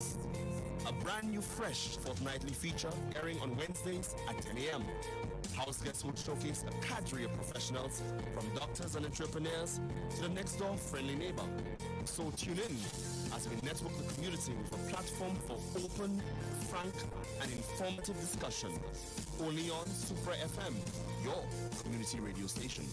a brand new fresh fortnightly feature airing on Wednesdays at 10 a.m. House guests will showcase a cadre of professionals from doctors and entrepreneurs to the next door friendly neighbor. So tune in as we network the community with a platform for open, frank, and informative discussion. Only on Super FM, your community radio station.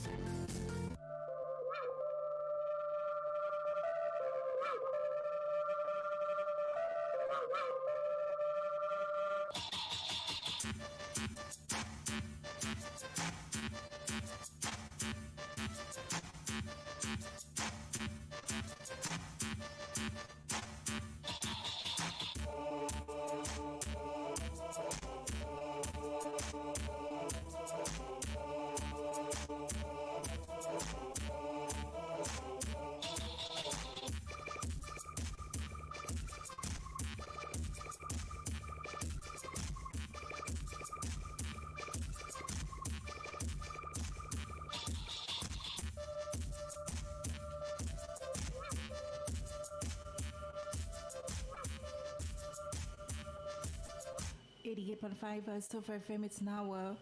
88.5 Super FM. It's now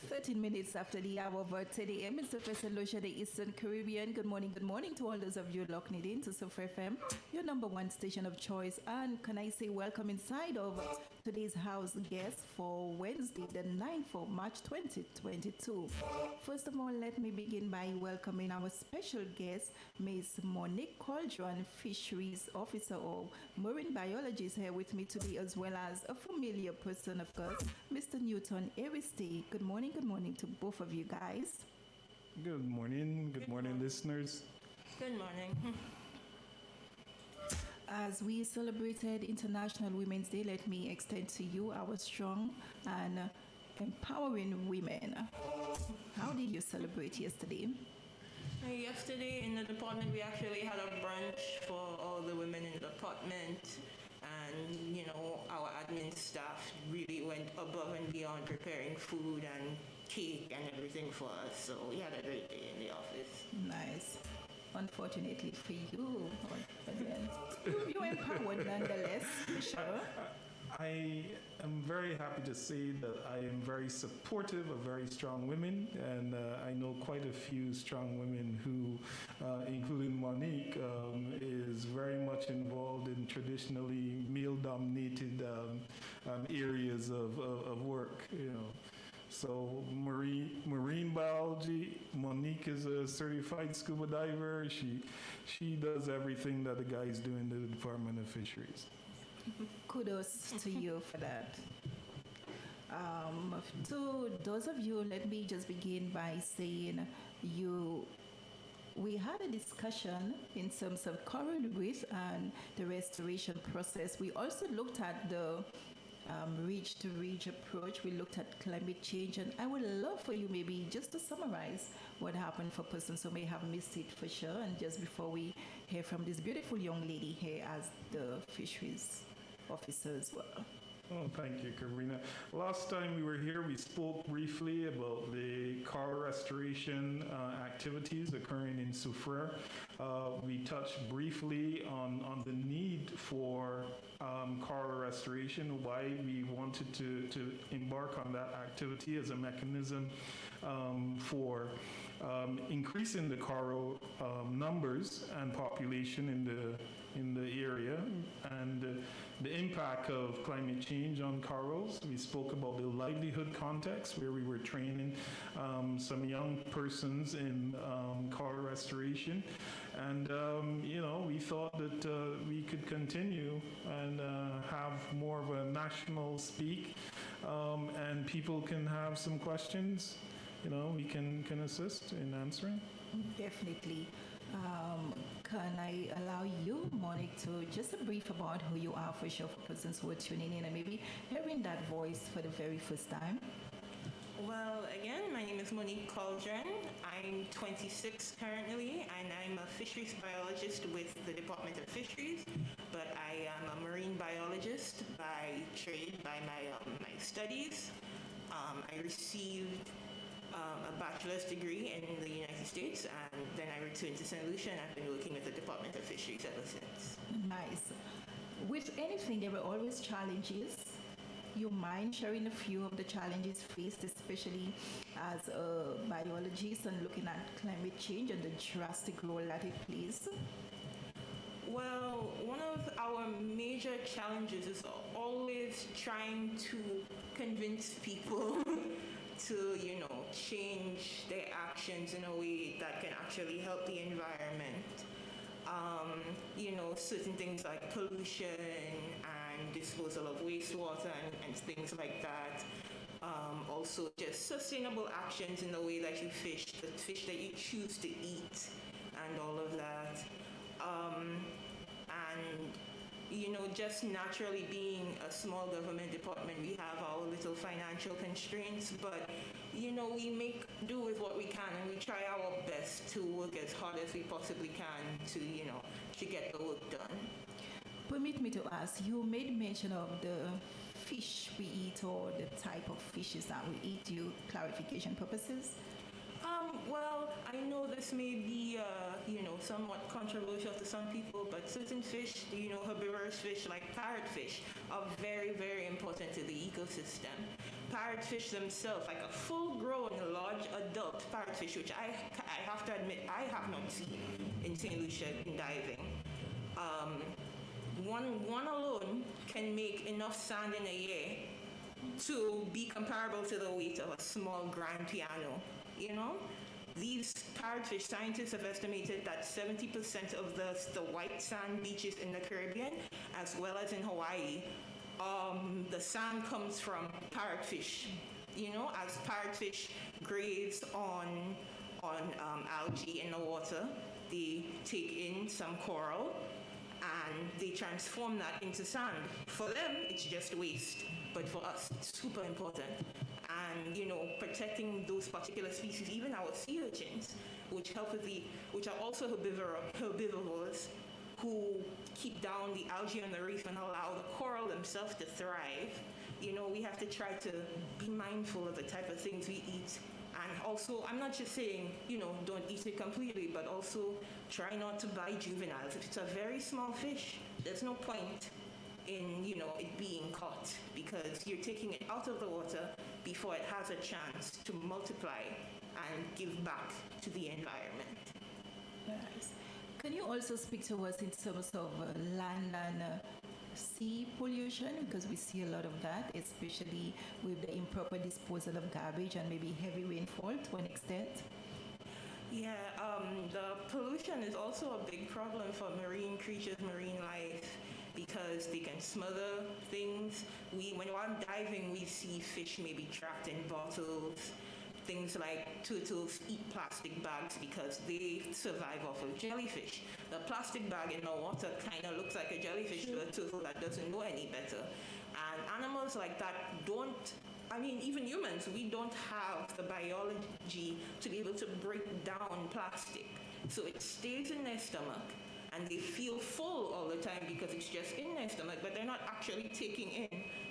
13 minutes after the hour of 10 a.m. It's the first Lucia, the Eastern Caribbean. Good morning to all those of you locked in to Super FM, your number one station of choice. And can I say welcome inside of today's house guest for Wednesday, the 9th of March 2022. First of all, let me begin by welcoming our special guest, Ms. Monique Cauldron, Fisheries Officer or Marine Biologist, here with me today, as well as a familiar person, of course, Mr. Newton Aristide. Good morning to both of you guys. Good morning, listeners. Good morning. As we celebrated International Women's Day, let me extend to you our strong and empowering women. How did you celebrate yesterday? Yesterday in the department, we actually had a brunch for all the women in the department. And, our admin staff really went above and beyond preparing food and cake and everything for us. So we had a great day in the office. Nice. Unfortunately for you, but then you empowered nonetheless, for sure. I am very happy to say that I am very supportive of very strong women, and I know quite a few strong women who, including Monique, is very much involved in traditionally male-dominated areas of work. So marine biology, Monique is a certified scuba diver. She does everything that the guys do in the Department of Fisheries. Kudos to you for that. To those of you, let me just begin by saying we had a discussion in terms of coral reef and the restoration process. We also looked at the reach to reach approach. We looked at climate change, and I would love for you maybe just to summarize what happened for persons who may have missed it for sure, and just before we hear from this beautiful young lady here as the fisheries officer as well. Oh, thank you, Karina. Last time we were here, we spoke briefly about the coral restoration activities occurring in Soufrière. We touched briefly on the need for coral restoration, why we wanted to embark on that activity as a mechanism for increasing the coral numbers and population in the area, and the impact of climate change on corals. We spoke about the livelihood context, where we were training some young persons in coral restoration, and we thought that we could continue and have more of a national speak, and people can have some questions. We can assist in answering. Definitely. Can I allow you, Monique, to just a brief about who you are for sure, for persons who are tuning in and maybe hearing that voice for the very first time? Well, again, my name is Monique Cauldron. I'm 26 currently, and I'm a fisheries biologist with the Department of Fisheries, but I am a marine biologist by trade, by my studies. I received a bachelor's degree in the United States, and and then I returned to St. Lucia, and I've been working with the Department of Fisheries ever since. Nice. With anything, there were always challenges. You mind sharing a few of the challenges faced, especially as a biologist and looking at climate change and the drastic role that it plays? Well, one of our major challenges is always trying to convince people to, change their actions in a way that can actually help the environment. Certain things like pollution and disposal of wastewater and things like that. Also, just sustainable actions in the way that you fish, the fish that you choose to eat, and all of that. Just naturally being a small government department, we have our little financial constraints, but we make do with what we can, and we try our best to work as hard as we possibly can to get the work done. Permit me to ask, you made mention of the fish we eat or the type of fishes that we eat, due clarification purposes. Well, I know this may be, somewhat controversial to some people, but certain fish, herbivorous fish like parrotfish, are very, very important to the ecosystem. Parrotfish themselves, like a full-grown, large adult parrotfish, which I have to admit I have not seen in St. Lucia in diving. One alone can make enough sand in a year to be comparable to the weight of a small grand piano. These parrotfish, scientists have estimated that 70% of the white sand beaches in the Caribbean, as well as in Hawaii, the sand comes from parrotfish. As parrotfish graze on algae in the water, they take in some coral and they transform that into sand. For them, it's just waste, but for us, it's super important. And protecting those particular species, even our sea urchins, which are also herbivores, who keep down the algae on the reef and allow the coral themselves to thrive. We have to try to be mindful of the type of things we eat. And also, I'm not just saying, don't eat it completely, but also try not to buy juveniles. If it's a very small fish, there's no point in it being caught, because you're taking it out of the water before it has a chance to multiply and give back to the environment. Nice. Can you also speak to us in terms of land and sea pollution, because we see a lot of that, especially with the improper disposal of garbage and maybe heavy rainfall to an extent? Yeah, the pollution is also a big problem for marine creatures, marine life, because they can smother things. When we're diving, we see fish maybe trapped in bottles. Things like turtles eat plastic bags because they survive off of jellyfish. The plastic bag in the water kind of looks like a jellyfish to a turtle that doesn't know any better. And animals like that even humans, we don't have the biology to be able to break down plastic. So it stays in their stomach, and they feel full all the time because it's just in their stomach, but they're not actually taking in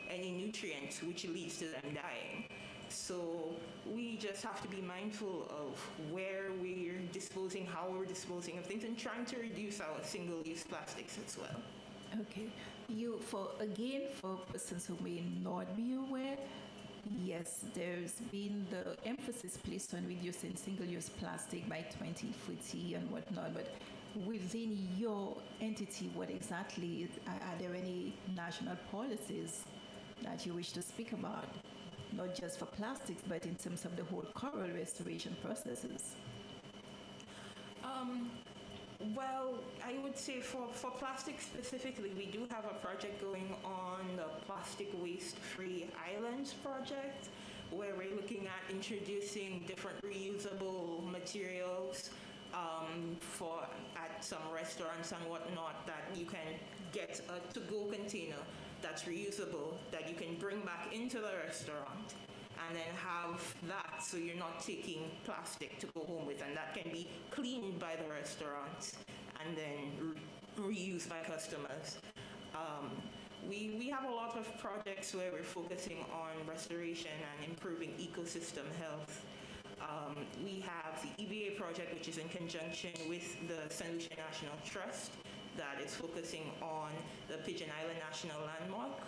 any nutrients, which leads to them dying. So we just have to be mindful of where we're disposing, how we're disposing of things, and trying to reduce our single-use plastics as well. Okay. For persons who may not be aware, yes, there's been the emphasis placed on reducing single-use plastic by 2040 and whatnot, but within your entity, what exactly, are there any national policies that you wish to speak about? Not just for plastics, but in terms of the whole coral restoration processes? Well, I would say for plastic specifically, we do have a project going on, the Plastic Waste-Free Islands project, where we're looking at introducing different reusable materials at some restaurants and whatnot, that you can get a to-go container that's reusable, that you can bring back into the restaurant, and then have that, so you're not taking plastic to go home with, and that can be cleaned by the restaurants and then reused by customers. We have a lot of projects where we're focusing on restoration and improving ecosystem health. We have the EBA project, which is in conjunction with the St. Lucia National Trust, that is focusing on the Pigeon Island National Landmark.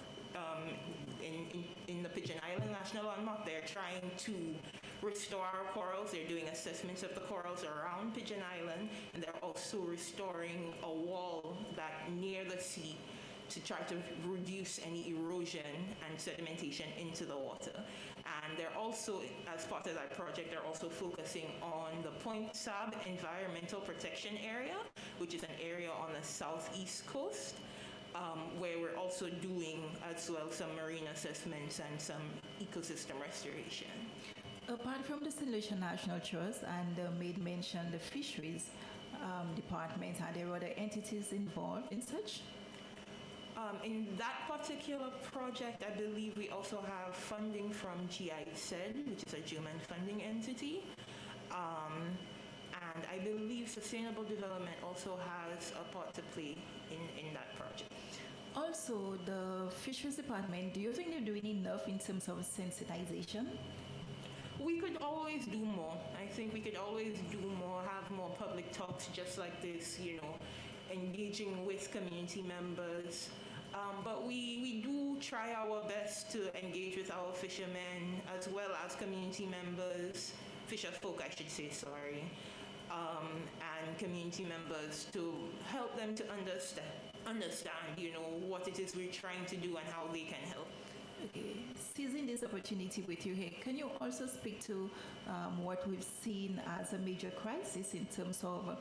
In the Pigeon Island National Landmark, they're trying to restore our corals. They're doing assessments of the corals around Pigeon Island, and they're also restoring a wall that near the sea to try to reduce any erosion and sedimentation into the water. And they're also, as part of that project, they're also focusing on the Point Sab Environmental Protection Area, which is an area on the southeast coast, where we're also doing as well some marine assessments and some ecosystem restoration. Apart from the St. Lucia National Trust and made mention the fisheries department, are there other entities involved in such? In that particular project, I believe we also have funding from GIZ, which is a German funding entity. And I believe sustainable development also has a part to play in that project. Also, the fisheries department, do you think they're doing enough in terms of sensitization? We could always do more. I think we could always do more, have more public talks just like this, engaging with community members. But we do try our best to engage with our fishermen as well as community members, fisher folk, I should say, sorry, and community members to help them to understand, what it is we're trying to do and how they can help. Okay. Seizing this opportunity with you here, can you also speak to what we've seen as a major crisis in terms of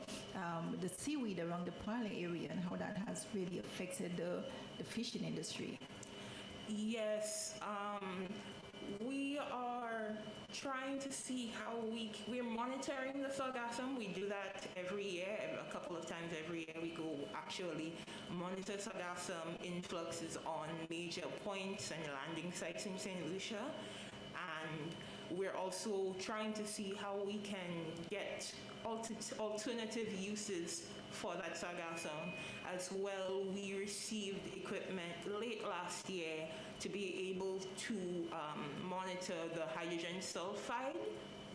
the seaweed around the Parle area and how that has really affected the fishing industry? Yes, we are trying to see how we're monitoring the sargassum. We do that every year, a couple of times every year. We go actually monitor sargassum influxes on major points and landing sites in St. Lucia. And we're also trying to see how we can get alternative uses for that sargassum. As well, we received equipment late last year to be able to monitor the hydrogen sulfide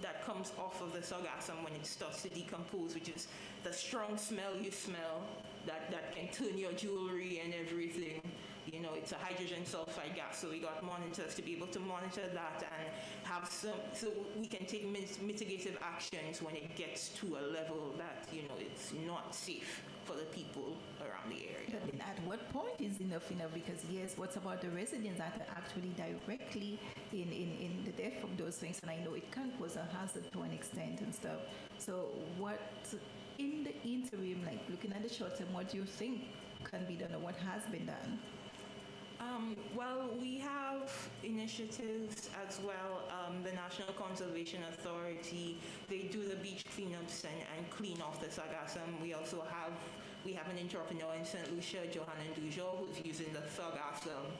that comes off of the sargassum when it starts to decompose, which is the strong smell you smell that can turn your jewelry and everything. It's a hydrogen sulfide gas, so we got monitors to be able to monitor that and have so we can take mitigative actions when it gets to a level that, it's not safe for the people around the area. But then at what point is enough? Because yes, what's about the residents that are actually directly in the death of those things? And I know it can pose a hazard to an extent and stuff. So what, in the interim, like looking at the short term, what do you think can be done or what has been done? Well, we have initiatives as well. The National Conservation Authority, they do the beach cleanups and clean off the sargassum. We have an entrepreneur in St. Lucia, Johanna Dujo, who's using the sargassum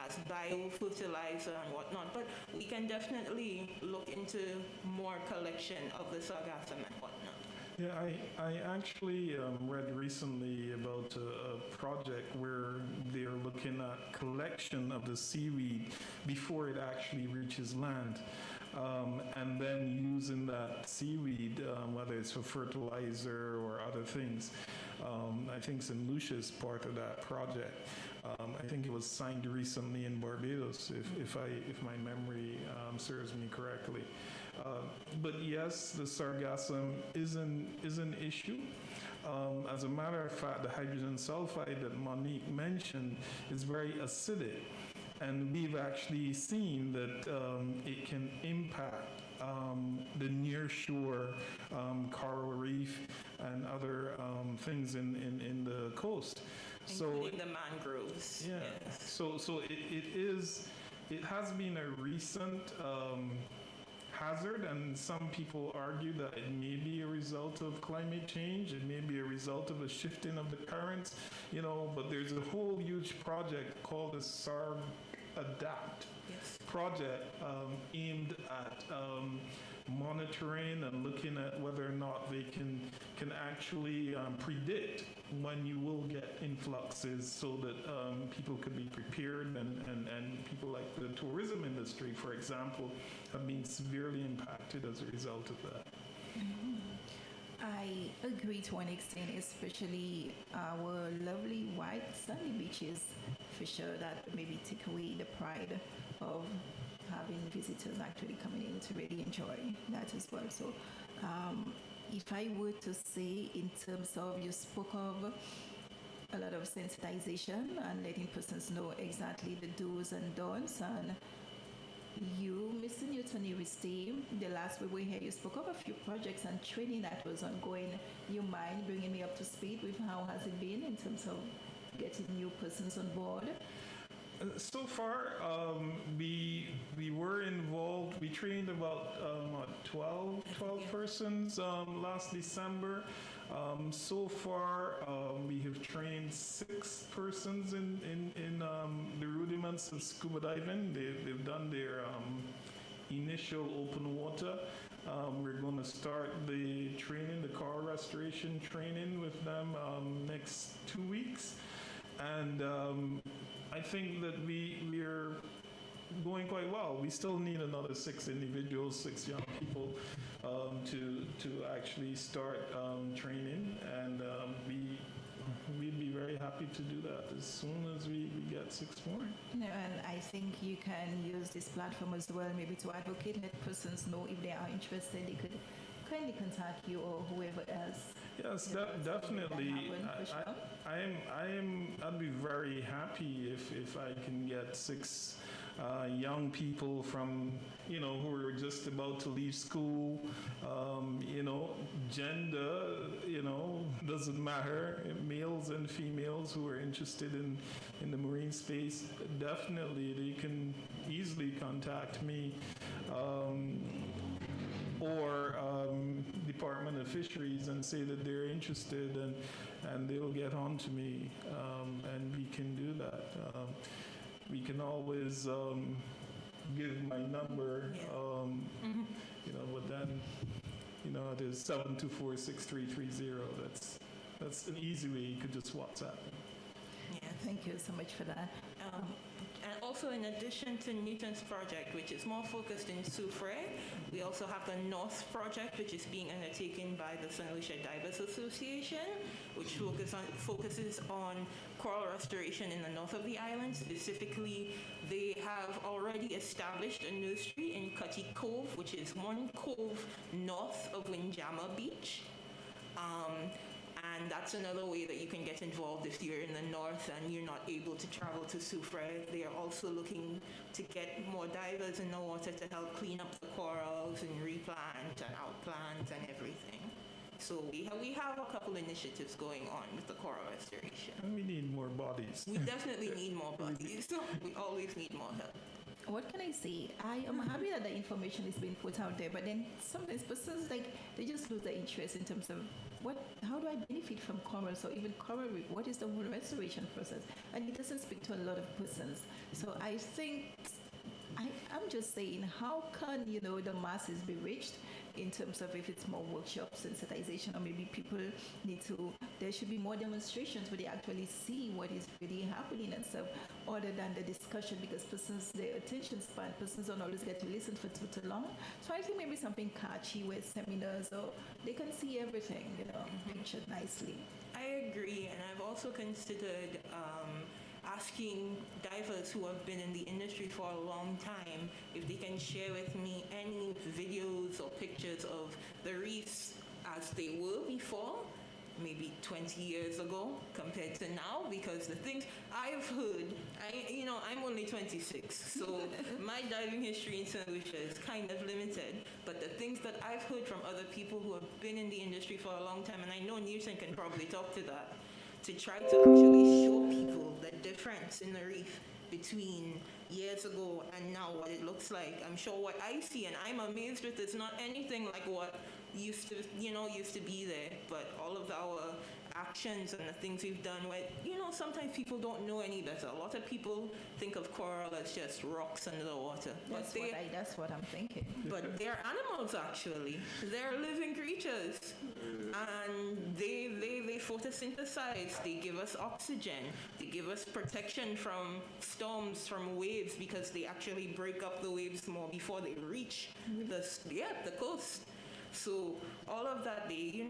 as biofertilizer and whatnot. But we can definitely look into more collection of the sargassum and whatnot. Yeah, I actually read recently about a project where they're looking at collection of the seaweed before it actually reaches land. And then using that seaweed, whether it's for fertilizer or other things. I think St. Lucia is part of that project. I think it was signed recently in Barbados, if my memory serves me correctly. But yes, the sargassum is an issue. As a matter of fact, the hydrogen sulfide that Monique mentioned is very acidic. And we've actually seen that it can impact the near-shore coral reef and other things in the coast. Including the mangroves. Yeah. Yes. So it has been a recent hazard, and some people argue that it may be a result of climate change, it may be a result of a shifting of the currents, but there's a whole huge project called the SARB Adapt project aimed at monitoring and looking at whether or not they can actually predict when you will get influxes so that people could be prepared, and people like the tourism industry, for example, have been severely impacted as a result of that. I agree to an extent, especially our lovely white sunny beaches, for sure, that maybe take away the pride of having visitors actually coming in to really enjoy that as well. So if I were to say in terms of, you spoke of a lot of sensitization and letting persons know exactly the do's and don'ts, and you, Mr. Newton, you stay. The last we were here, you spoke of a few projects and training that was ongoing. You mind bringing me up to speed with how has it been in terms of getting new persons on board? So far, we were involved. We trained about 12 persons last December. So far, we have trained 6 persons in the rudiments of scuba diving. They've done their initial open water. We're going to start the training, the coral restoration training with them next 2 weeks. And I think that we're going quite well. We still need another 6 individuals, 6 young people to actually start training, and we'd be very happy to do that as soon as we get 6 more. No, and I think you can use this platform as well, maybe to advocate, let persons know if they are interested, they could kindly contact you or whoever else. Yes, definitely. I'd be very happy if I can get 6 young people from, who are just about to leave school. Gender, doesn't matter. Males and females who are interested in the marine space, definitely they can easily contact me. Or Department of Fisheries and say that they're interested, and they'll get on to me, and we can do that. We can always give my number, but then, it is 724-6330. That's an easy way. You could just WhatsApp me. Yeah, thank you so much for that. And also, in addition to Newton's project, which is more focused in Soufrière, we also have the North project, which is being undertaken by the St. Lucia Divers Association, which focuses on coral restoration in the north of the island. Specifically, they have already established a nursery in Cutty Cove, which is 1 cove north of Windjammer Beach. And that's another way that you can get involved if you're in the north and you're not able to travel to Soufrière. They are also looking to get more divers in the water to help clean up the corals and replant and outplant and everything. So we have a couple initiatives going on with the coral restoration. And we need more bodies. We definitely need more bodies. We always need more help. What can I say? I am happy that the information is being put out there, but then sometimes persons, they just lose their interest in terms of how do I benefit from corals, or even coral reef? What is the whole restoration process? And it doesn't speak to a lot of persons. So I think, I'm just saying, how can, the masses be reached in terms of if it's more workshops, sensitization, or maybe people there should be more demonstrations where they actually see what is really happening and stuff, other than the discussion, because their attention span, persons don't always get to listen for too long. So I think maybe something catchy with seminars, or they can see everything, pictured nicely. I agree, and I've also considered asking divers who have been in the industry for a long time if they can share with me any videos or pictures of the reefs as they were before, maybe 20 years ago compared to now, because the things I've heard, I'm only 26, so my diving history in St. Lucia is kind of limited, but the things that I've heard from other people who have been in the industry for a long time, and I know Newton can probably talk to that, to try to actually show people the difference in the reef between years ago and now, what it looks like. I'm sure what I see and I'm amazed with is not anything like what used to be there, but all of our actions and the things we've done where, sometimes people don't know any better. A lot of people think of coral as just rocks under the water. That's what I'm thinking. But they're animals, actually. They're living creatures. And they photosynthesize. They give us oxygen. They give us protection from storms, from waves, because they actually break up the waves more before they reach the coast. So all of that, they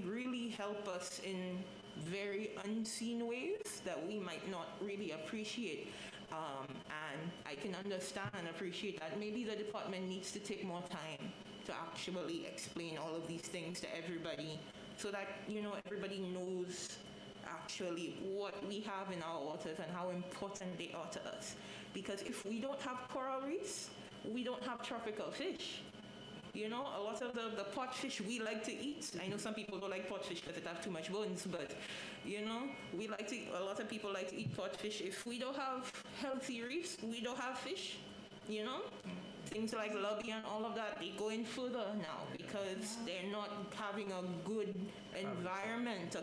really help us in very unseen ways that we might not really appreciate. And I can understand and appreciate that. Maybe the department needs to take more time to actually explain all of these things to everybody so that, everybody knows actually what we have in our waters and how important they are to us. Because if we don't have coral reefs, we don't have tropical fish. A lot of the pot fish we like to eat. I know some people don't like pot fish because it have too much bones, but a lot of people like to eat pot fish. If we don't have healthy reefs, we don't have fish. Things like lobby and all of that, they go in further now because they're not having a good environment,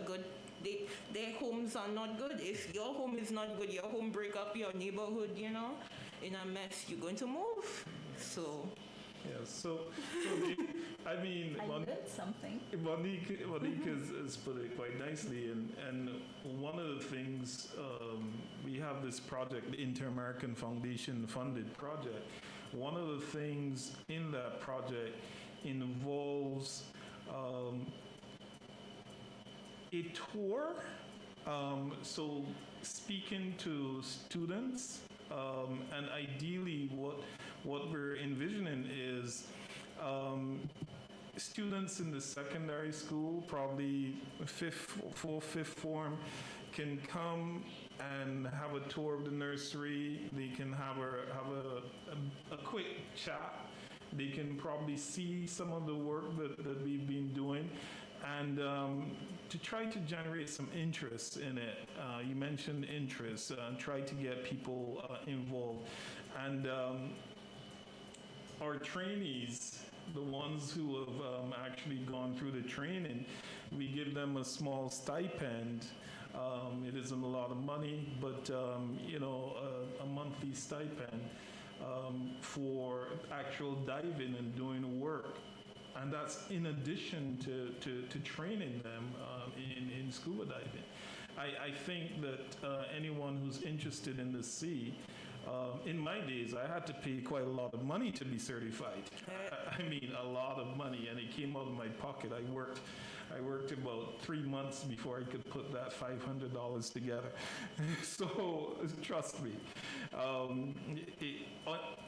their homes are not good. If your home is not good, your home break up your neighborhood, in a mess, you're going to move. So I learned something. Monique has put it quite nicely, and one of the things, we have this project, the Inter-American Foundation funded project. One of the things in that project involves a tour, so speaking to students, and ideally what we're envisioning is students in the secondary school, probably fifth form, can come and have a tour of the nursery. They can have a quick chat. They can probably see some of the work that we've been doing, and to try to generate some interest in it. You mentioned interest. Try to get people involved, and our trainees, the ones who have actually gone through the training, we give them a small stipend. It isn't a lot of money, but a monthly stipend for actual diving and doing work. And that's in addition to training them in scuba diving. I think that anyone who's interested in the sea, in my days, I had to pay quite a lot of money to be certified. I mean, a lot of money, and it came out of my pocket. I worked about 3 months before I could put that $500 together. So trust me, on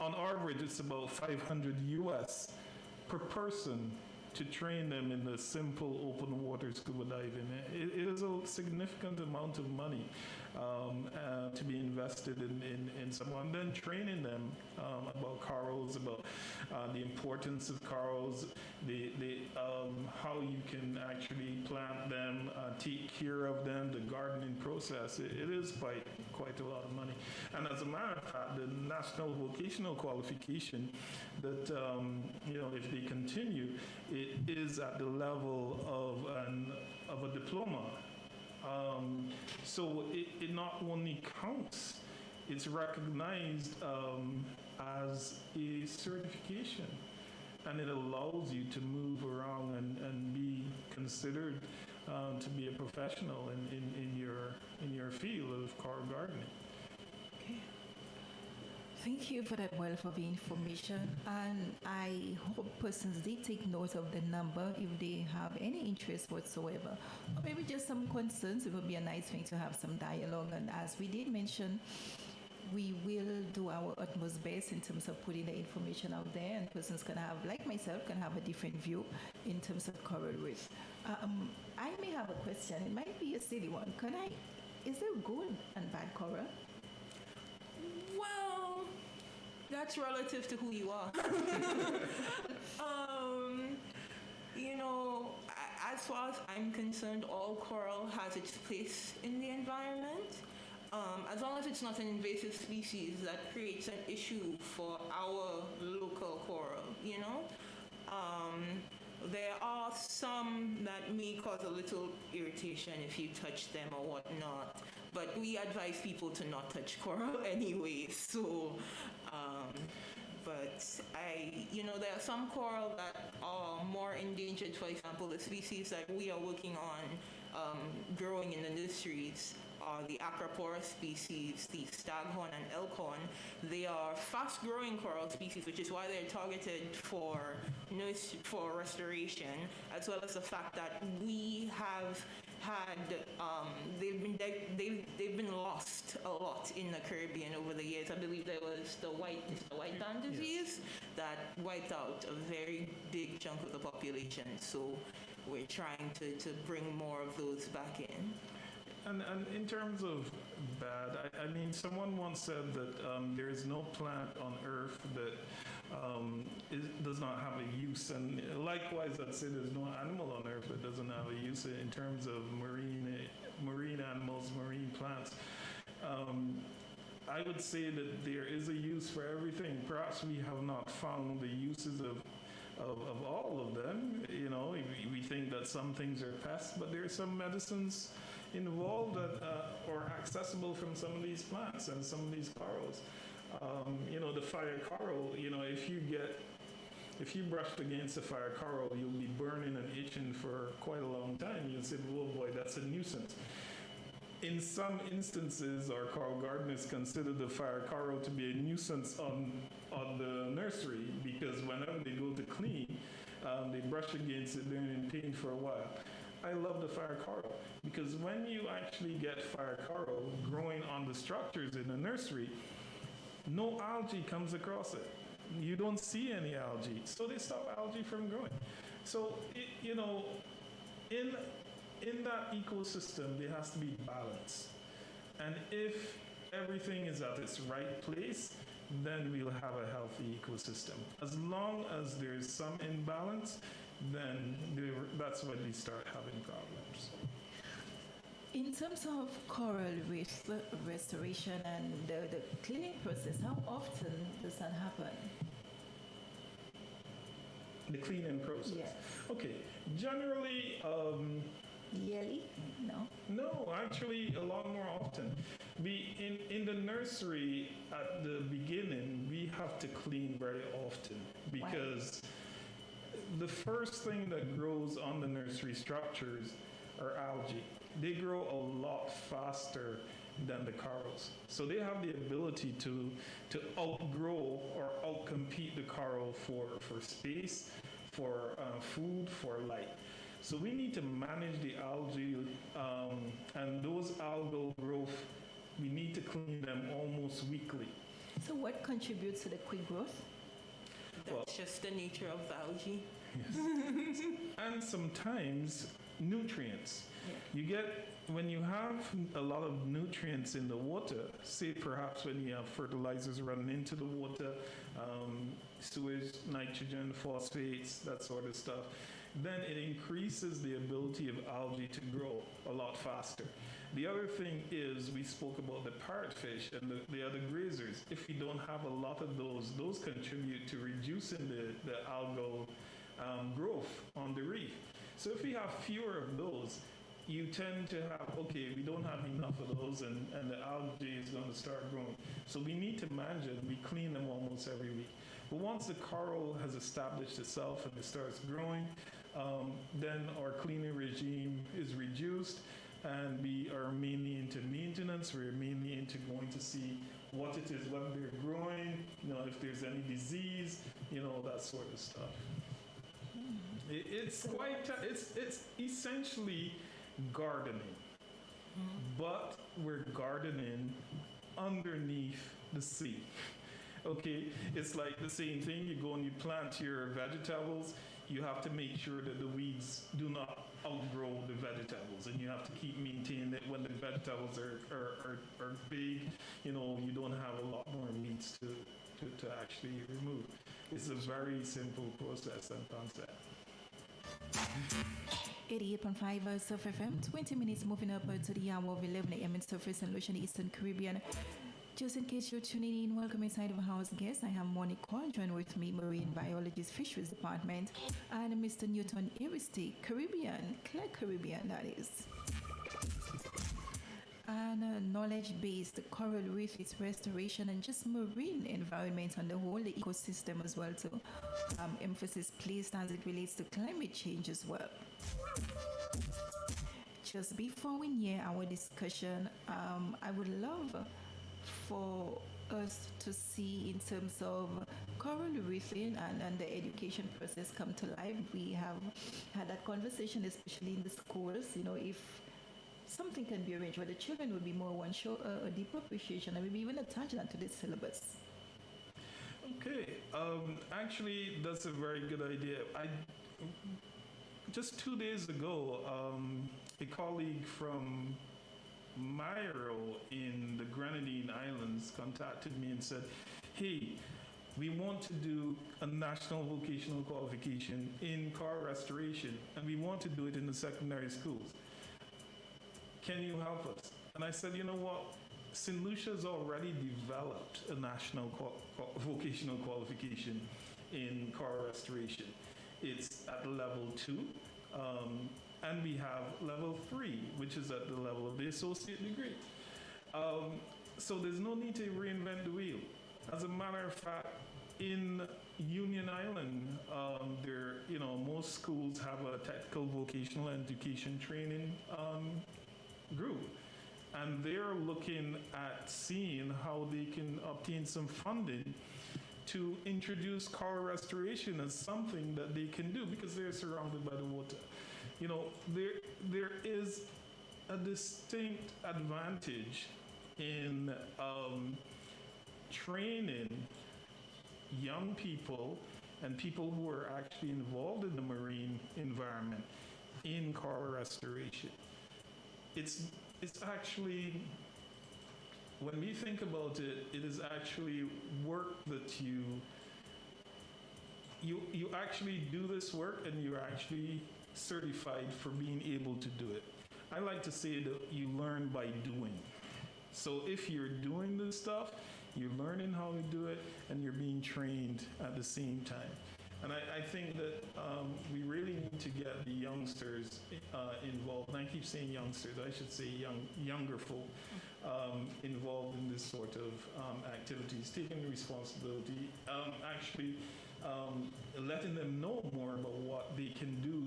average, it's about 500 US per person to train them in the simple open water scuba diving. It is a significant amount of money to be invested in someone. Then training them about corals, about the importance of corals, how you can actually plant them, take care of them, the gardening process. It is quite a lot of money. And as a matter of fact, the national vocational qualification that if they continue, it is at the level of a diploma. So it not only counts, it's recognized as a certification, and it allows you to move around and be considered to be a professional in your field of coral gardening. Okay. Thank you for that wealth of information, and I hope persons they take note of the number if they have any interest whatsoever, or maybe just some concerns. It would be a nice thing to have some dialogue, and as we did mention, we will do our utmost best in terms of putting the information out there, and persons can have, like myself, can have a different view in terms of coral reef. I may have a question. It might be a silly one. Is there good and bad coral? Well, that's relative to who you are. As far as I'm concerned, all coral has its place in the environment. As long as it's not an invasive species that creates an issue for our local coral, There are some that may cause a little irritation if you touch them or whatnot, but we advise people to not touch coral anyway. So, but there are some coral that are more endangered. For example, the species that we are working on growing in the nurseries are the acropora species, the staghorn and elkhorn. They are fast-growing coral species, which is why they're targeted for restoration, as well as the fact that we have had they've been lost a lot in the Caribbean over the years. I believe there was the white band disease that wiped out a very big chunk of the population. So we're trying to bring more of those back in. And in terms of bad, I mean, someone once said that there is no plant on Earth that does not have a use, and likewise, I'd say there's no animal on Earth that doesn't have a use in terms of marine animals, marine plants. I would say that there is a use for everything. Perhaps we have not found the uses of all of them. You know, we think that some things are pests, but there are some medicines involved that are accessible from some of these plants and some of these corals. The fire coral, if you brushed against a fire coral, you'll be burning and itching for quite a long time. You'll say, oh boy, that's a nuisance. In some instances, our coral gardeners consider the fire coral to be a nuisance on the nursery, because whenever they go to clean, they brush against it, they're in pain for a while. I love the fire coral because when you actually get fire coral growing on the structures in the nursery, no algae comes across it. You don't see any algae, so they stop algae from growing. So, in that ecosystem, there has to be balance. And if everything is at its right place, then we'll have a healthy ecosystem. As long as there's some imbalance, then that's when we start having problems. In terms of coral reef restoration and the cleaning process, how often does that happen? The cleaning process? Yes. Okay. Generally, Yearly? No. no, actually a lot more often. In the nursery at the beginning, we have to clean very often because the first thing that grows on the nursery structures are algae. They grow a lot faster than the corals. So they have the ability to outgrow or outcompete the coral for space, for food, for light. So we need to manage the algae and those algal growth, we need to clean them almost weekly. So what contributes to the quick growth? That's just the nature of the algae. Yes. And sometimes nutrients. Yeah. You get, when you have a lot of nutrients in the water, say perhaps when you have fertilizers running into the water, sewage, nitrogen, phosphates, that sort of stuff, then it increases the ability of algae to grow a lot faster. The other thing is, we spoke about the parrotfish and the other grazers. If we don't have a lot of those contribute to reducing the algal growth on the reef. So if we have fewer of those, you tend to have, okay, we don't have enough of those and the algae is going to start growing. So we need to manage it. We clean them almost every week. But once the coral has established itself and it starts growing, then our cleaning regime is reduced, and we are mainly into maintenance. We're mainly into going to see what it is, what they're growing, if there's any disease, that sort of stuff. It's essentially gardening, but we're gardening underneath the sea. Okay, it's like the same thing. You go and you plant your vegetables. You have to make sure that the weeds do not outgrow the vegetables, and you have to keep maintaining it. When the vegetables are big, you don't have a lot more weeds to actually remove. It's a very simple process and concept. 88.5 Surf FM, 20 minutes moving up to the hour of 11 a.m. in Surface and Ocean Eastern Caribbean. Just in case you're tuning in, welcome inside of House Guest. I have Monique Cauldron with me, Marine Biologist, Fisheries Department, and Mr. Newton Aristi, Caribbean, Claire Caribbean, that is. And knowledge-based coral reef, its restoration, and just marine environment on the whole, the ecosystem as well. So, emphasis placed as it relates to climate change as well. Just before we near our discussion, I would love for us to see in terms of coral reefing and the education process come to life. We have had that conversation, especially in the schools, if something can be arranged where the children will be more one show a deeper appreciation and maybe even attach that to the syllabus. Okay, actually, that's a very good idea. Just 2 days ago, a colleague from Myro in the Grenadine Islands contacted me and said, hey, we want to do a national vocational qualification in coral restoration, and we want to do it in the secondary schools. Can you help us? And I said, you know what? St. Lucia's already developed a national vocational qualification in coral restoration. It's at level 2, and we have level 3, which is at the level of the associate degree. So there's no need to reinvent the wheel. As a matter of fact, in Union Island, most schools have a technical vocational education training group, and they're looking at seeing how they can obtain some funding to introduce coral restoration as something that they can do because they're surrounded by the water. There is a distinct advantage in training young people and people who are actually involved in the marine environment in coral restoration. It's actually, when we think about it, it is actually work that you actually do this work and you're actually certified for being able to do it. I like to say that you learn by doing. So if you're doing this stuff, you're learning how to do it and you're being trained at the same time. And I think that we really need to get the youngsters involved. And I keep saying youngsters, I should say younger folk involved in this sort of activities, taking responsibility, actually letting them know more about what they can do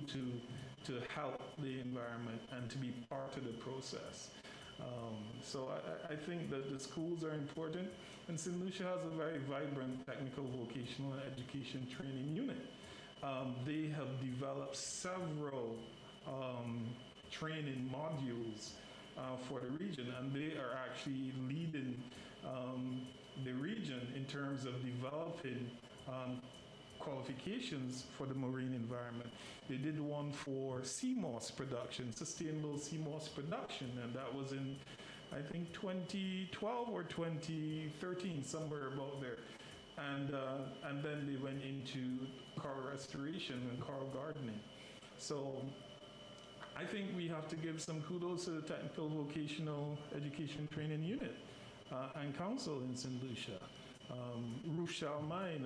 to help the environment and to be part of the process. So I think that the schools are important, and St. Lucia has a very vibrant technical vocational education training unit. They have developed several training modules for the region, and they are actually leading the region in terms of developing qualifications for the marine environment. They did one for sea moss production, sustainable sea moss production, and that was in, I think, 2012 or 2013, somewhere about there. And then they went into coral restoration and coral gardening. So I think we have to give some kudos to the Technical Vocational Education Training Unit and Council in St. Lucia. Ruth Shalmine,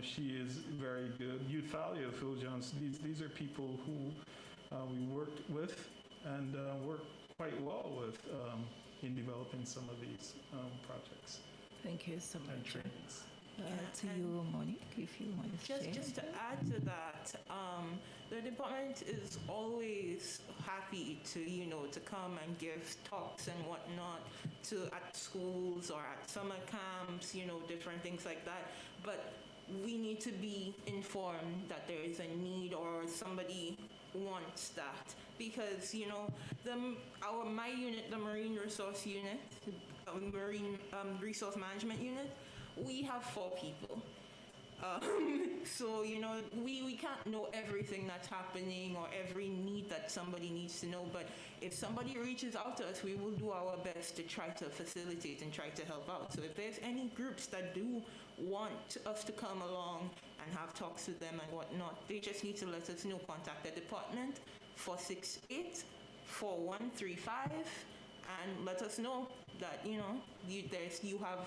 she is very good. Euthalia, Phil Johnson, these are people who we worked with and work quite well with in developing some of these projects. Thank you so And much. trainings. To you, Monique, if you want to share. Just to add to that, the department is always happy to come and give talks and whatnot at schools or at summer camps, different things like that. But we need to be informed that there is a need or somebody wants that, because my unit, the Marine Resource Unit, Marine Resource Management Unit, we have 4 people. So, we can't know everything that's happening or every need that somebody needs to know, but if somebody reaches out to us, we will do our best to try to facilitate and try to help out. So if there's any groups that do want us to come along and have talks with them and whatnot, they just need to let us know. Contact the department 468-4135, and let us know that, you have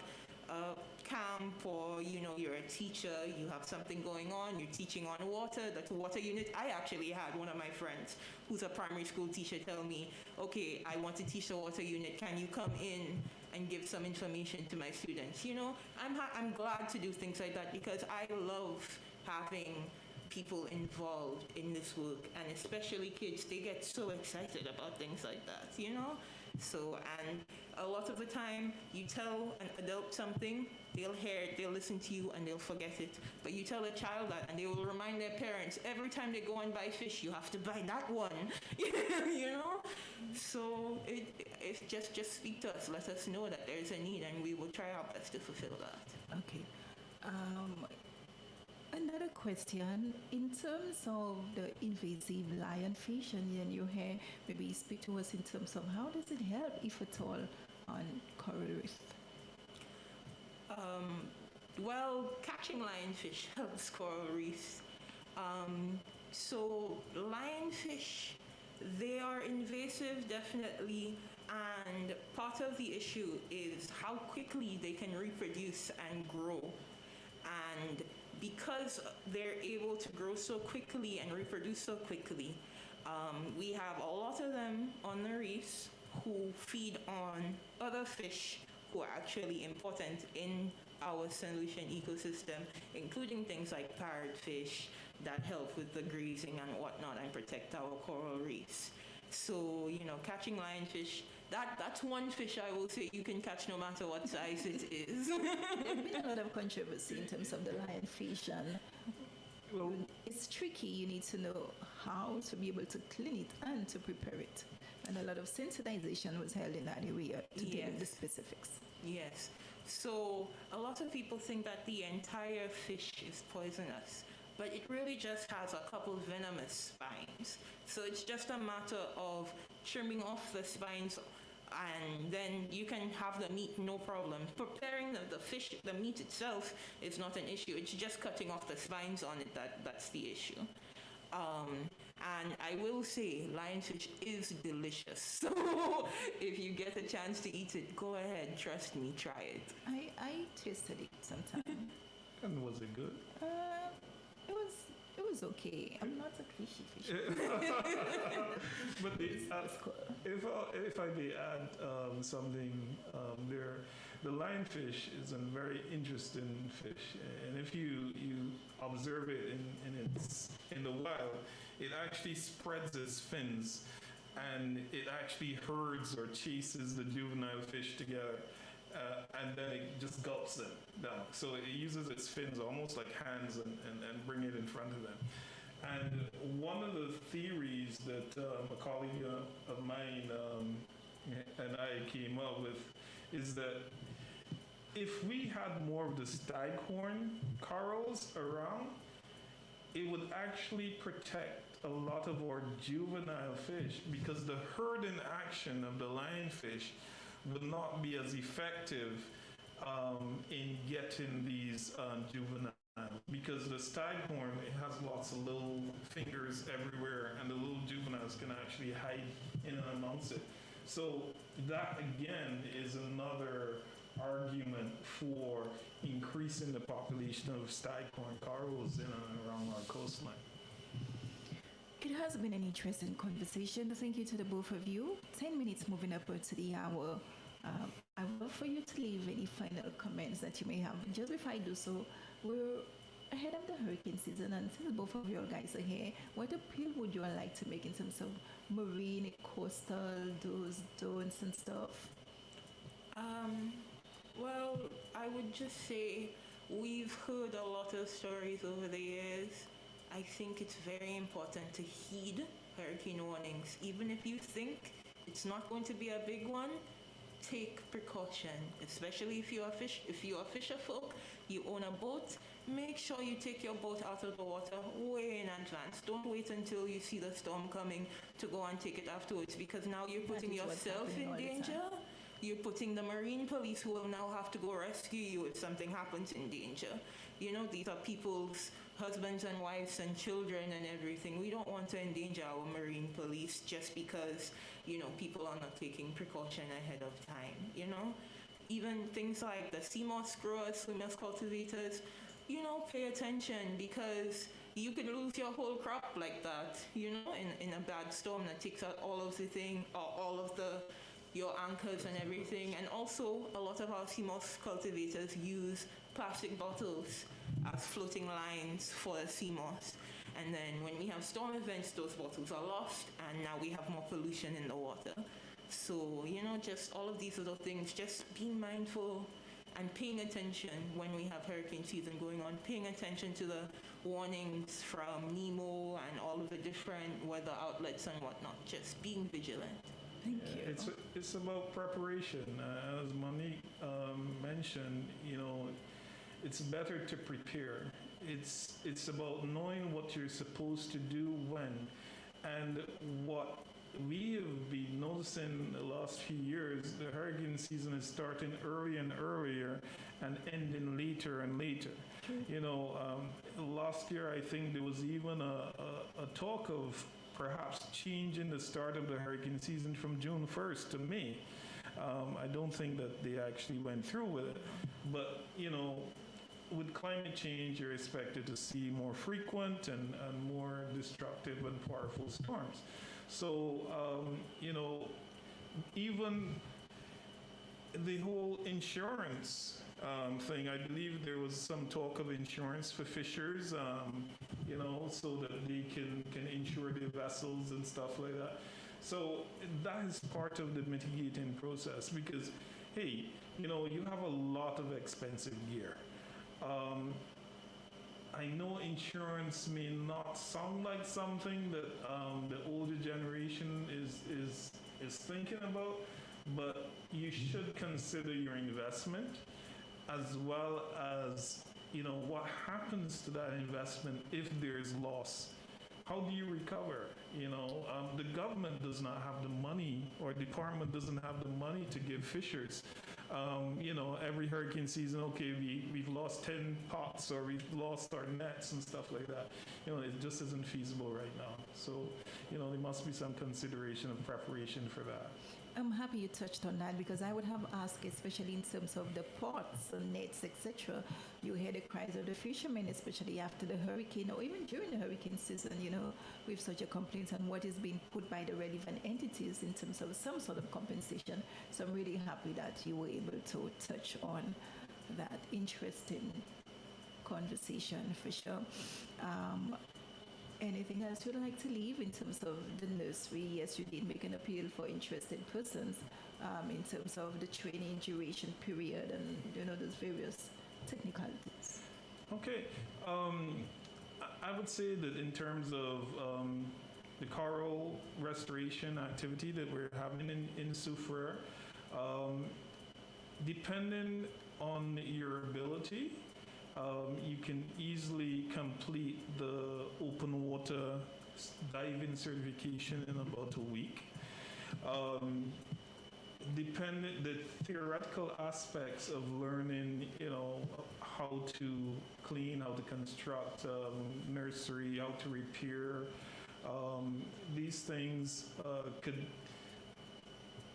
a camp, or, you're a teacher, you have something going on, you're teaching on water, that water unit. I actually had one of my friends who's a primary school teacher tell me, okay, I want to teach the water unit. Can you come in and give some information to my students? I'm glad to do things like that, because I love having people involved in this work, and especially kids. They get so excited about things like that. So, and a lot of the time, you tell an adult something, they'll hear it, they'll listen to you, and they'll forget it. But you tell a child that, and they will remind their parents, every time they go and buy fish, you have to buy that one. So it's just speak to us, let us know that there's a need, and we will try our best to fulfill that. Okay. Another question, in terms of the invasive lionfish, and then you hear, maybe speak to us in terms of how does it help, if at all, on coral reef? Well, catching lionfish helps coral reefs. So lionfish, they are invasive, definitely, and part of the issue is how quickly they can reproduce and grow. And because they're able to grow so quickly and reproduce so quickly, we have a lot of them on the reefs who feed on other fish who are actually important in our St. Lucian ecosystem, including things like parrotfish that help with the grazing and whatnot and protect our coral reefs. So, catching lionfish, that's one fish I will say you can catch no matter what size it is. There's been a lot of controversy in terms of the lionfish, and it's tricky. You need to know how to be able to clean it and to prepare it. And a lot of sensitization was held in that area to deal with the specifics. Yes. So a lot of people think that the entire fish is poisonous, but it really just has a couple venomous spines. So it's just a matter of trimming off the spines, and then you can have the meat, no problem. Preparing the fish, the meat itself is not an issue. It's just cutting off the spines on it that's the issue. And I will say, lionfish is delicious. So if you get a chance to eat it, go ahead. Trust me, try it. I tasted it sometime. And was it good? It was okay. I'm not a fishy fish. But if I may add something, the lionfish is a very interesting fish, and if you observe it in the wild, it actually spreads its fins, and it actually herds or chases the juvenile fish together. And then it just gulps them down. So it uses its fins almost like hands and bring it in front of them. And one of the theories that a colleague of mine and I came up with is that if we had more of the staghorn corals around, it would actually protect a lot of our juvenile fish, because the herding action of the lionfish would not be as effective in getting these juveniles, because the staghorn, it has lots of little fingers everywhere, and the little juveniles can actually hide in and amongst it. So that again is another argument for increasing the population of staghorn corals in and around our coastline. It has been an interesting conversation. Thank you to the both of you. 10 minutes moving upward to the hour. I would love for you to leave any final comments that you may have. Just before I do so, we're ahead of the hurricane season, and since both of you guys are here, what appeal would you all like to make in terms of marine, coastal, those zones and stuff? Well, I would just say we've heard a lot of stories over the years. I think it's very important to heed hurricane warnings. Even if you think it's not going to be a big one, take precaution, especially if you're a fisher folk, you own a boat, make sure you take your boat out of the water way in advance. Don't wait until you see the storm coming to go and take it afterwards, because now you're putting yourself in danger. You're putting the marine police, who will now have to go rescue you if something happens, in danger. These are people's husbands and wives and children and everything. We don't want to endanger our marine police just because, people are not taking precaution ahead of time. Even things like the sea moss growers, sea moss cultivators, pay attention, because you could lose your whole crop like that, in a bad storm that takes out all of the thing, or all of your anchors and everything. And also, a lot of our sea moss cultivators use plastic bottles as floating lines for the sea moss. And then when we have storm events, those bottles are lost, and now we have more pollution in the water. So, just all of these little things, just being mindful and paying attention when we have hurricane season going on, paying attention to the warnings from NEMO and all of the different weather outlets and whatnot, just being vigilant. Thank you. It's about preparation. As Monique mentioned, it's better to prepare. It's about knowing what you're supposed to do when, and what we have been noticing the last few years. The hurricane season is starting early and earlier and ending later and later. Last year I think there was even a talk of perhaps changing the start of the hurricane season from June 1st to May. I don't think that they actually went through with it. But, with climate change, you're expected to see more frequent and more destructive and powerful storms. So, even the whole insurance thing, I believe there was some talk of insurance for fishers, so that they can insure their vessels and stuff like that. So that is part of the mitigating process, because, hey, you have a lot of expensive gear. I know insurance may not sound like something that the older generation is thinking about, but you should consider your investment, as well as what happens to that investment if there's loss. How do you recover? The government does not have the money, or department doesn't have the money to give fishers. Every hurricane season, okay, we've lost 10 pots, or we've lost our nets and stuff like that. It just isn't feasible right now. So, there must be some consideration of preparation for that. I'm happy you touched on that, because I would have asked, especially in terms of the pots and nets, etc. You hear the cries of the fishermen, especially after the hurricane, or even during the hurricane season, with such a complaint, and what is being put by the relevant entities in terms of some sort of compensation. So I'm really happy that you were able to touch on that interesting conversation, for sure. Anything else you'd like to leave in terms of the nursery? Yes, you did make an appeal for interested persons in terms of the training duration period and those various technicalities. Okay, I would say that in terms of the coral restoration activity that we're having in Soufriere, depending on your ability, you can easily complete the open water diving certification in about a week. The theoretical aspects of learning, how to clean, how to construct nursery, how to repair, these things could,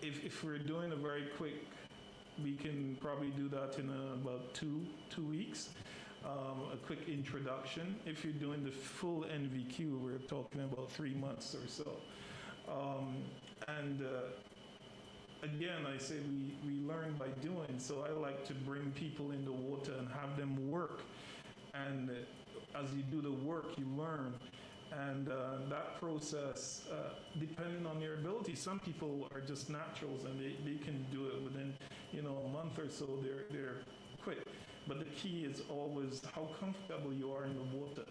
if we're doing a very quick, we can probably do that in about two weeks. A quick introduction. If you're doing the full NVQ, we're talking about 3 months or so. Again, I say we learn by doing, so I like to bring people in the water and have them work. And as you do the work, you learn. And that process, depending on your ability, some people are just naturals and they can do it within, a month or so, they're quick. But the key is always how comfortable you are in the water.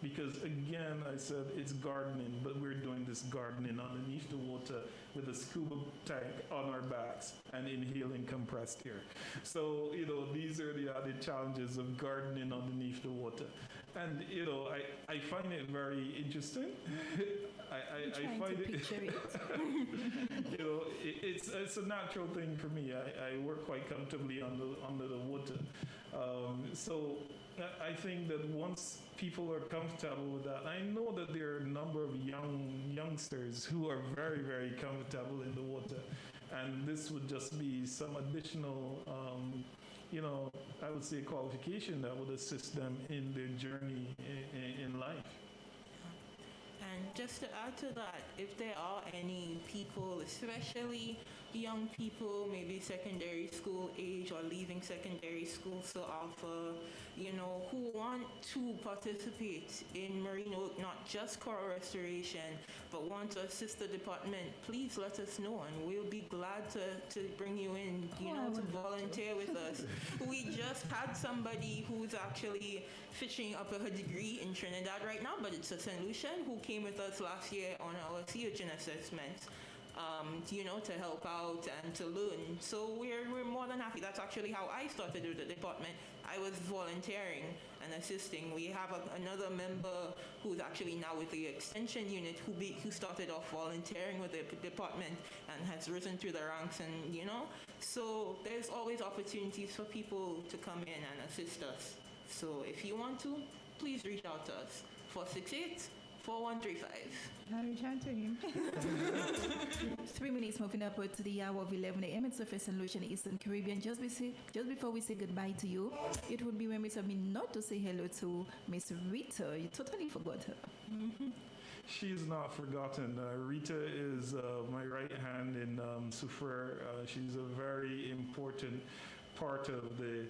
Because again, I said it's gardening, but we're doing this gardening underneath the water with a scuba tank on our backs and inhaling compressed air. So, these are the added challenges of gardening underneath the water. And, I find it very interesting. I find it, it's a natural thing for me. I work quite comfortably under the water. So I think that once people are comfortable with that, I know that there are a number of youngsters who are very, very comfortable in the water, and this would just be some additional, I would say qualification that would assist them in their journey in life. And just to add to that, if there are any people, especially young people, maybe secondary school age or leaving secondary school so often, who want to participate in marine work, not just coral restoration, but want to assist the department, please let us know and we'll be glad to bring you in, to volunteer with us. We just had somebody who's actually finishing up her degree in Trinidad right now, but it's a St. Lucian, who came with us last year on our sea urchin assessments. To help out and to learn. So we're more than happy. That's actually how I started with the department. I was volunteering and assisting. We have another member who's actually now with the extension unit who started off volunteering with the department and has risen through the ranks, and so there's always opportunities for people to come in and assist us. So if you want to, please reach out to us. 468-4135. I'll reach out to him. 3 minutes moving upward to the hour of 11 a.m. in Surface St. Lucia, Eastern Caribbean. Just before we say goodbye to you, it would be remiss of me not to say hello to Miss Rita. You totally forgot her. She is not forgotten. Rita is my right hand in Soufriere. She's a very important part of the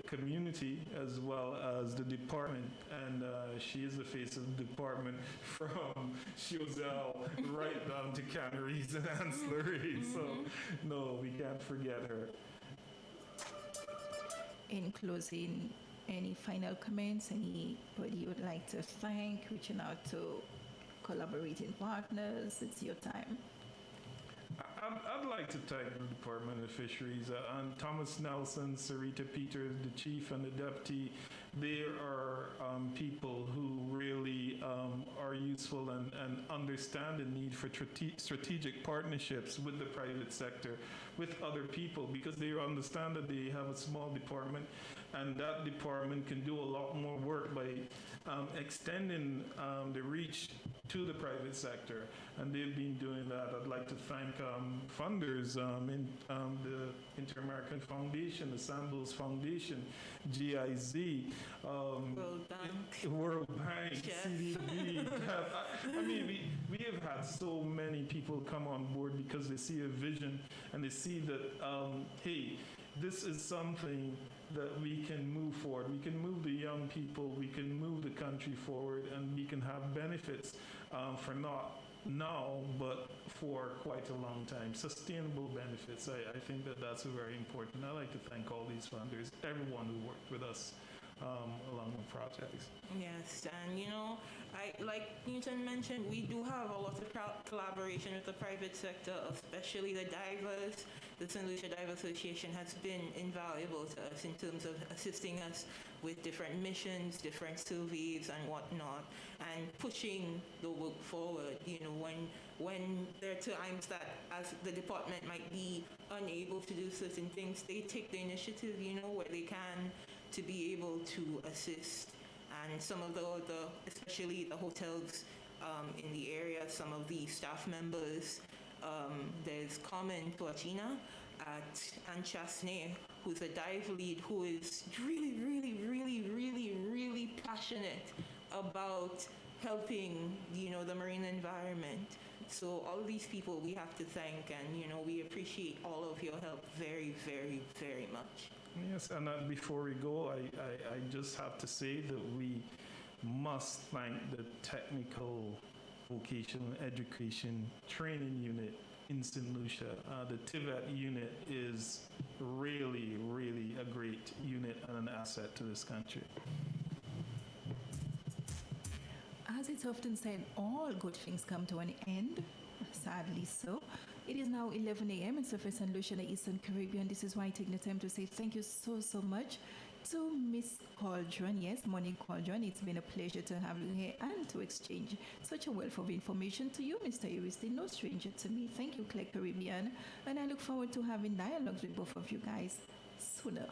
community as well as the department, and she is the face of the department from Chosel right down to canneries and ancillary. So no, we can't forget her. In closing, any final comments? Anybody you would like to thank? Reaching out to collaborating partners? It's your time. I'd like to thank the Department of Fisheries and Thomas Nelson, Sarita Peters, the chief and the deputy. They are people who really are useful and understand the need for strategic partnerships with the private sector, with other people, because they understand that they have a small department, and that department can do a lot more work by extending the reach to the private sector, and they've been doing that. I'd like to thank funders in the Inter-American Foundation, the Sandals Foundation, GIZ, World Bank, CDB. We have had so many people come on board because they see a vision and they see that, hey, this is something that we can move forward. We can move the young people, we can move the country forward, and we can have benefits for not now, but for quite a long time. Sustainable benefits. I think that that's very important. I'd like to thank all these funders, everyone who worked with us along the projects. Yes, and like Newton mentioned, we do have a lot of collaboration with the private sector, especially the divers. The St. Lucia Diver Association has been invaluable to us in terms of assisting us with different missions, different surveys and whatnot, and pushing the work forward. When there are times that as the department might be unable to do certain things, they take the initiative, where they can, to be able to assist. And some of the especially the hotels in the area, some of the staff members, there's Carmen Tuachina at Anchasne, who's a dive lead, who is really, really, really, really, really passionate about helping, the marine environment. So all of these people we have to thank, and, we appreciate all of your help very, very, very much. Yes, and before we go, I just have to say that we must thank the Technical Vocational Education Training Unit in St. Lucia. The TVET unit is really, really a great unit and an asset to this country. As it's often said, all good things come to an end, sadly so. It is now 11 a.m. in Surface St. Lucia, the Eastern Caribbean. This is why I take the time to say thank you so, so much to Miss Cauldron. Yes, Monique Cauldron. It's been a pleasure to have you here and to exchange such a wealth of information. To you, Mr. Iristi, no stranger to me. Thank you, Claire Caribbean. And I look forward to having dialogues with both of you guys sooner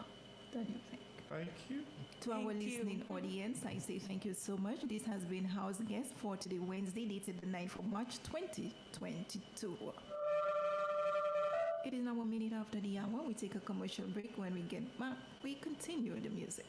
than you think. Thank you. To our Thank you. listening audience, I say thank you so much. This has been House Guest for today, Wednesday, dated the 9th of March, 2022. It is now a minute after the hour. We take a commercial break. When we get back, we continue the music.